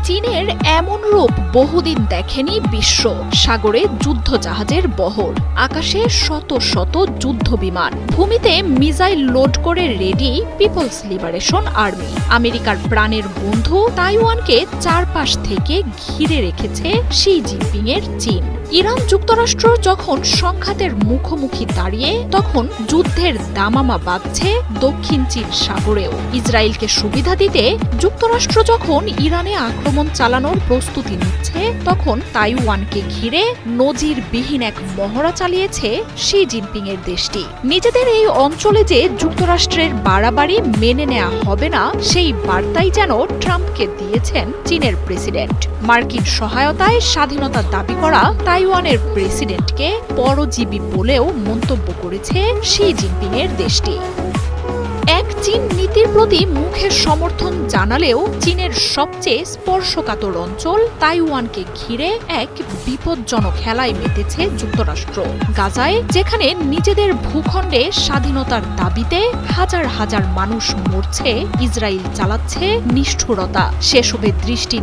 চীনের এমন রূপ বহুদিন দেখেনি বিশ্ব। সাগরে যুদ্ধ জাহাজের বহর, আকাশে শত শত যুদ্ধ বিমান, ভূমিতে মিসাইল লোড করে রেডি পিপলস লিবারেশন আর্মি। আমেরিকার প্রাণের বন্ধু তাইওয়ানকে চারপাশ থেকে ঘিরে রেখেছে শি জিনপিং এর চীন। ইরান যুক্তরাষ্ট্র যখন সংঘাতের মুখোমুখি দাঁড়িয়ে, তখন যুদ্ধের দামামা বাজছে দক্ষিণ চীন সাগরেও। ইসরায়েলকে সুবিধা দিতে যুক্তরাষ্ট্র যখন ইরানে আক্রমণ চালানোর প্রস্তুতি নিচ্ছে, তখন তাইওয়ানকে ঘিরে নজিরবিহীন এক মহড়া চালিয়েছে শি জিনপিং এর দেশটি। নিজেদের এই অঞ্চলে যে যুক্তরাষ্ট্রের বাড়াবাড়ি মেনে নেওয়া হবে না, সেই বার্তাই যেন ট্রাম্পকে দিয়েছেন চীনের প্রেসিডেন্ট। মার্কিন সহায়তায় স্বাধীনতা দাবি করা তাইওয়ানের প্রেসিডেন্টকে পরজীবী বলেও মন্তব্য করেছে শি জিনপিং এর দেশটি। এক চীন নীতির প্রতি মুখের সমর্থন জানালেও চীনের সবচেয়ে স্পর্শকাতর অঞ্চল তাইওয়ানকে ঘিরে এক বিপজ্জনক খেলায় মেতেছে যুক্তরাষ্ট্র। গাজায় যেখানে নিজেদের ভূখণ্ডে স্বাধীনতার দাবিতে হাজার হাজার মানুষ মরছে, ইসরায়েল চালাচ্ছে নিষ্ঠুরতা। সেসবে দৃষ্টি